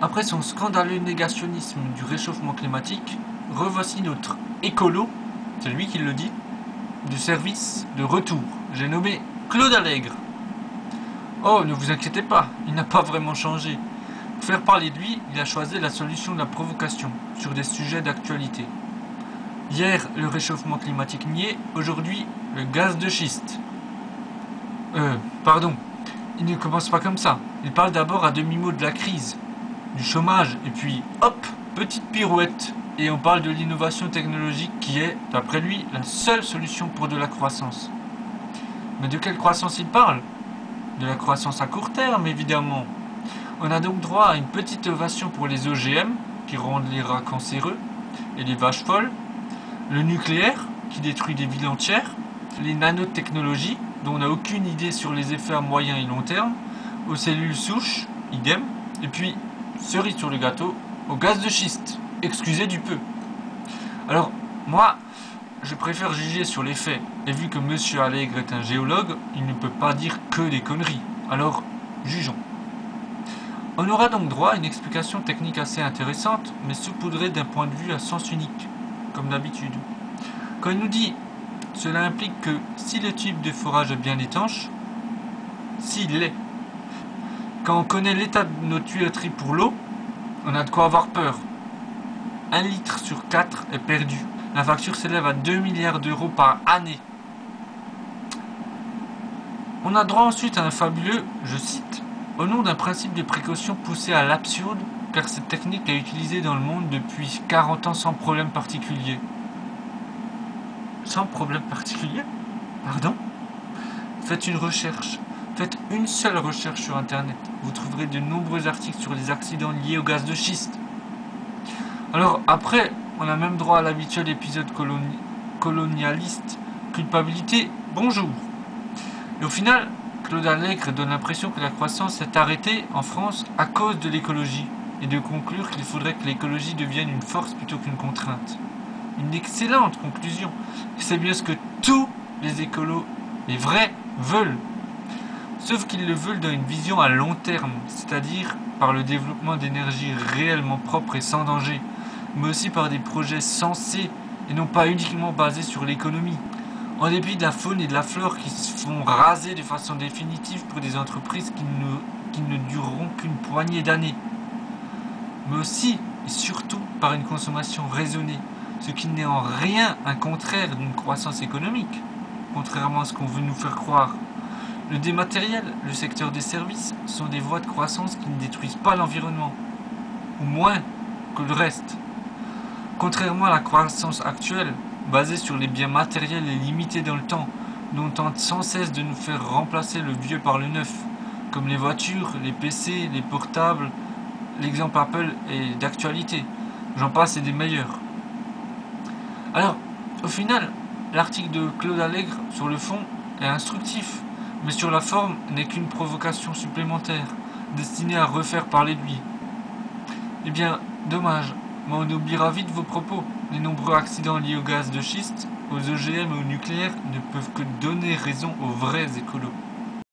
Après son scandaleux négationnisme du réchauffement climatique, revoici notre écolo, c'est lui qui le dit, du service de retour. J'ai nommé Claude Allègre. Oh, ne vous inquiétez pas, il n'a pas vraiment changé. Pour faire parler de lui, il a choisi la solution de la provocation sur des sujets d'actualité. Hier, le réchauffement climatique nié, aujourd'hui, le gaz de schiste. Pardon, il ne commence pas comme ça. Il parle d'abord à demi-mot de la crise, du chômage, et puis, hop, petite pirouette. Et on parle de l'innovation technologique qui est, d'après lui, la seule solution pour de la croissance. Mais de quelle croissance il parle? De la croissance à court terme, évidemment. On a donc droit à une petite ovation pour les OGM, qui rendent les rats cancéreux, et les vaches folles, le nucléaire, qui détruit des villes entières, les nanotechnologies, dont on n'a aucune idée sur les effets à moyen et long terme, aux cellules souches, idem, et puis, cerise sur le gâteau, au gaz de schiste, excusez du peu. Alors, moi, je préfère juger sur les faits, et vu que Monsieur Allègre est un géologue, il ne peut pas dire que des conneries, alors, jugeons. On aura donc droit à une explication technique assez intéressante, mais saupoudrée d'un point de vue à sens unique, comme d'habitude. Quand il nous dit « Cela implique que si le tube de forage est bien étanche, s'il l'est, quand on connaît l'état de nos tuyauteries pour l'eau, on a de quoi avoir peur. 1 litre sur 4 est perdu. La facture s'élève à 2 milliards d'euros par année. » On a droit ensuite à un fabuleux, je cite, « Au nom d'un principe de précaution poussé à l'absurde, car cette technique est utilisée dans le monde depuis 40 ans sans problème particulier. » Sans problème particulier? Pardon? Faites une recherche. Faites une seule recherche sur Internet. Vous trouverez de nombreux articles sur les accidents liés au gaz de schiste. Alors après, on a même droit à l'habituel épisode colonialiste, culpabilité, bonjour. Et au final, Claude Allègre donne l'impression que la croissance s'est arrêtée en France à cause de l'écologie, et de conclure qu'il faudrait que l'écologie devienne une force plutôt qu'une contrainte. Une excellente conclusion. C'est bien ce que tous les écolos, les vrais, veulent. Sauf qu'ils le veulent dans une vision à long terme, c'est-à-dire par le développement d'énergies réellement propres et sans danger, mais aussi par des projets sensés et non pas uniquement basés sur l'économie. En dépit de la faune et de la flore qui se font raser de façon définitive pour des entreprises qui ne dureront qu'une poignée d'années. Mais aussi et surtout par une consommation raisonnée, ce qui n'est en rien un contraire d'une croissance économique, contrairement à ce qu'on veut nous faire croire. Le dématériel, le secteur des services, sont des voies de croissance qui ne détruisent pas l'environnement, ou moins que le reste. Contrairement à la croissance actuelle, basée sur les biens matériels et limités dans le temps, dont on tente sans cesse de nous faire remplacer le vieux par le neuf, comme les voitures, les PC, les portables, l'exemple Apple est d'actualité, j'en passe et des meilleurs. Alors, au final, l'article de Claude Allègre, sur le fond, est instructif, mais sur la forme n'est qu'une provocation supplémentaire, destinée à refaire parler de lui. Eh bien, dommage, mais on oubliera vite vos propos. Les nombreux accidents liés au gaz de schiste, aux OGM et au nucléaire ne peuvent que donner raison aux vrais écolos.